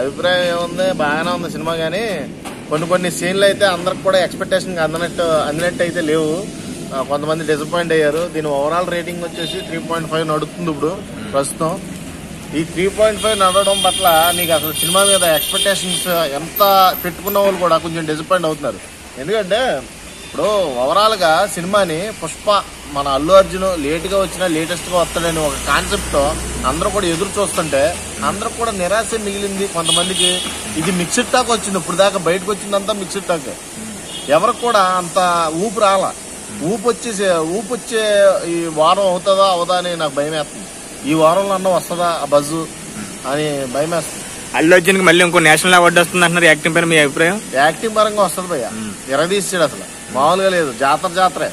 అభిప్రాయం ఏముంది, బాగానే ఉంది సినిమా. కానీ కొన్ని సీన్లు అయితే అందరికి కూడా ఎక్స్పెక్టేషన్ అందినట్టు అయితే లేవు. కొంతమంది డిసప్పాయింట్ అయ్యారు. దీని ఓవరాల్ రేటింగ్ వచ్చేసి 3.5 నడుస్తుంది ఇప్పుడు ప్రస్తుతం. ఈ 3.5 నడవడం పట్ల నీకు అసలు సినిమా మీద ఎక్స్పెక్టేషన్స్ ఎంత పెట్టుకున్న వాళ్ళు కూడా కొంచెం డిసప్పాయింట్ అవుతున్నారు. ఎందుకంటే ఇప్పుడు ఓవరాల్ గా సినిమాని పుష్ప మన అల్లు అర్జున్ లేట్గా వచ్చినా లేటెస్ట్ గా వస్తాడని ఒక కాన్సెప్ట్ తో అందరూ కూడా ఎదురు చూస్తుంటే అందరూ కూడా నిరాశ మిగిలింది. కొంతమందికి ఇది మిక్స్డ్ టాక్ వచ్చింది. ఇప్పుడు దాకా బయటకు వచ్చిందంతా మిక్స్డ్ టాక్. ఎవరికి కూడా అంత ఊపు రాల. ఊపు వచ్చే ఈ వారం అవుతుందా అవదా అని నాకు భయం వేస్తుంది. ఈ వారంలో అన్న వస్తుందా ఆ బజ్జు అని భయం వేస్తుంది. అల్లు అర్జున్ కి మళ్ళీ ఇంకో నేషనల్ అవార్డు వస్తుంది అంటున్నారు. యాక్టింగ్ పైన మీ అభిప్రాయం? యాక్టింగ్ పరంగా వస్తుంది భయ్య. ఎరదీసాడు అసలు, మామూలుగా లేదు. జాతరే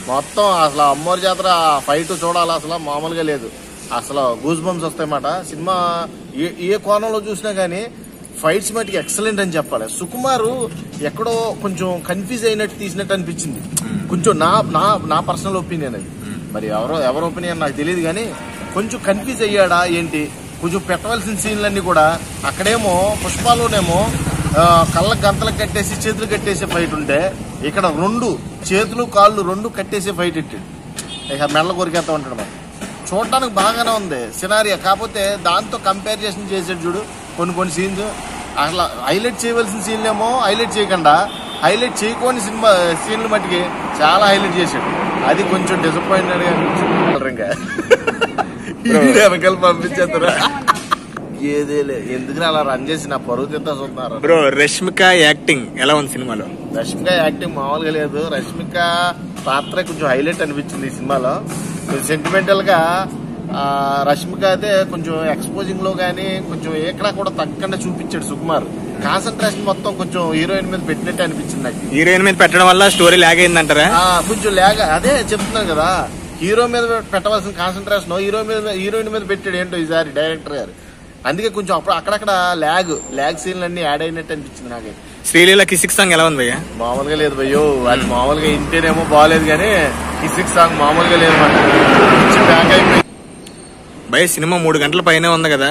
మొత్తం అసలు అమ్మోరి జాతర ఫైట్ చూడాలి, అసలు మామూలుగా లేదు. అసలు గూస్ బంప్స్ వస్తాయన్నమాట. సినిమా ఏ కోణంలో చూసినా గానీ ఫైట్స్ మటుకి ఎక్సలెంట్ అని చెప్పాలి. సుకుమార్ ఎక్కడో కొంచెం కన్ఫ్యూజ్ అయినట్టు తీసినట్టు అనిపించింది కొంచెం. నా పర్సనల్ ఒపీనియన్ అది. మరి ఎవరి ఒపీనియన్ నాకు తెలియదు కానీ కొంచెం కన్ఫ్యూజ్ అయ్యాడా ఏంటి. కొంచెం పెట్టవలసిన సీన్లన్నీ కూడా అక్కడేమో పుష్పాలోనేమో కళ్ళకు గంతలకు కట్టేసి చేతులు కట్టేసే ఫైట్ ఉంటే ఇక్కడ 2 చేతులు కాళ్ళు 2 కట్టేసే ఫైట్ ఇట్టాడు. ఇక మెడల కొరికేస్తా ఉంటాడు. మరి చూడటానికి బాగానే ఉంది సినారియా. కాకపోతే దాంతో కంపారిజన్ చేసాడు చూడు కొన్ని సీన్స్. అసలు హైలైట్ చేయవలసిన సీన్లేమో హైలైట్ చేయకుండా హైలైట్ చేయకోని సీన్లు మట్టికి చాలా హైలైట్ చేశాడు. అది కొంచెం డిసప్పాయింటెడ్ గా అనిపించింది. ఇంకా వెనకాల పంపించేస్తారా ఏదేలే, ఎందుకు అలా రన్ చేసి నా పరువు తింటా చూస్తున్నారు. బ్రో రష్మిక యాక్టింగ్ ఎలా ఉంది సినిమాలో? రష్మిక యాక్టింగ్ మామూలుగా లేదు. రష్మిక పాత్ర కొంచెం హైలైట్ అనిపించింది ఈ సినిమాలో. కొంచెం సెంటిమెంటల్ గా రష్మిక అయితే కొంచెం ఎక్స్పోజింగ్ లో గానీ కొంచెం ఎక్కడా కూడా తగ్గకుండా చూపించాడు సుకుమార్. కాన్సన్ట్రేషన్ మొత్తం కొంచెం హీరోయిన్ మీద పెట్టినట్టు అనిపించింది నాకు. హీరోయిన్ మీద పెట్టడం వల్ల స్టోరీ లాగ్ అయిందంటారా? కొంచెం లాగ్. అదే చెప్తున్నాను కదా, హీరో మీద పెట్టవలసిన కాన్సన్ట్రేషన్ హీరోయిన్ మీద పెట్టాడు ఏంటో ఈసారి డైరెక్టర్ గారు. అందుకే కొంచెం అక్కడక్కడ లాగ్ సీన్లు అన్ని యాడ్ అయినట్టు అనిపించింది నాకు. శ్రీలీల కిసిక్ సాంగ్ ఎలా ఉంది భయ్యా? మామూలుగా లేదు భయ్యో. అది మామూలుగా ఇంటేనేమో బాగాలేదు కానీ కిసిక్ సాంగ్ మామూలుగా లేదు మాట. బ్యాక్ అయిపోయింది భయ్య. సినిమా 3 గంటల పైన ఉంది కదా,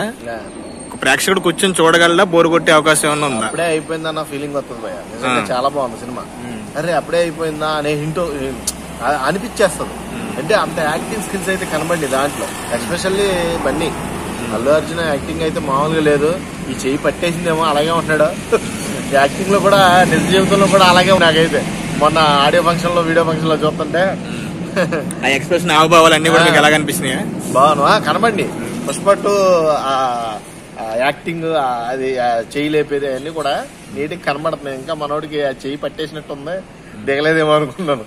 ప్రేక్షకుడు కూర్చొని చూడగలరా? బోరు కొట్టే అవకాశం ఏమన్నా ఉందా? అప్పుడే అయిపోయిందన్న ఫీలింగ్ వస్తుంది భయ్య. నిజంగా చాలా బాగుంది సినిమా. అరే అప్పుడే అయిపోయిందా అనే హింట్ అనిపించేస్తుంది. అంటే అంత యాక్టింగ్ స్కిల్స్ అయితే కనబడి దాంట్లో. ఎస్పెషల్లీ బన్నీ అల్లు అర్జున్ యాక్టింగ్ అయితే మామూలుగా లేదు. ఈ చెయ్యి పట్టేసిందేమో అలాగే ఉంటున్నాడు. యాక్టింగ్ లో కూడా నిజ జీవితంలో కూడా అలాగే నాకైతే మొన్న ఆడియో ఫంక్షన్ లో వీడియో ఫంక్షన్ లో చూస్తుంటే ఆ ఎక్స్ప్రెషన్ హావభావాలు అన్ని కూడా మీకు ఎలా కనిపిస్తున్నాయా? బాగున్నా కనబడి. పుష్ప 2 యాక్టింగ్ అది చెయ్యి లేపేది అన్ని కూడా నీటికి కనబడుతున్నాయి. ఇంకా మనోడికి ఆ చెయ్యి పట్టేసినట్టు ఉంది, దిగలేదేమో అనుకున్నాను.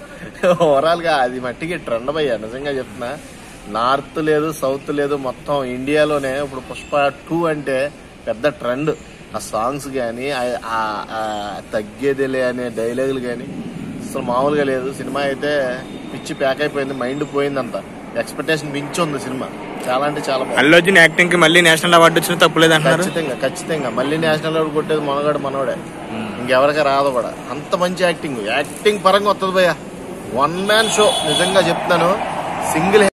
ఓవరాల్ గా అది మట్టికి ట్రెండ్ అయ్యా. నిజంగా చెప్తున్నా, నార్త్ లేదు సౌత్ లేదు, మొత్తం ఇండియాలోనే ఇప్పుడు పుష్ప 2 అంటే పెద్ద ట్రెండ్. ఆ సాంగ్స్ గానీ తగ్గేదిలే అనే డైలాగులు గానీ అసలు మామూలుగా లేదు. సినిమా అయితే పిచ్చి ప్యాక్ అయిపోయింది, మైండ్ పోయిందంత. ఎక్స్పెక్టేషన్ మించి ఉంది సినిమా. చాలా అంటే చాలా బాగుంది. అల్లు అర్జున్ యాక్టింగ్ కి మళ్ళీ నేషనల్ అవార్డు వచ్చిన తప్పులేదు అంటారు? ఖచ్చితంగా మళ్ళీ నేషనల్ అవార్డు కొట్టేది మనోడే. ఇంకెవరికి రాదు కూడా. అంత మంచి యాక్టింగ్ పరంగా వస్తుంది భయ్య. 1 మ్యాన్ షో. నిజంగా చెప్తున్నాను, సింగిల్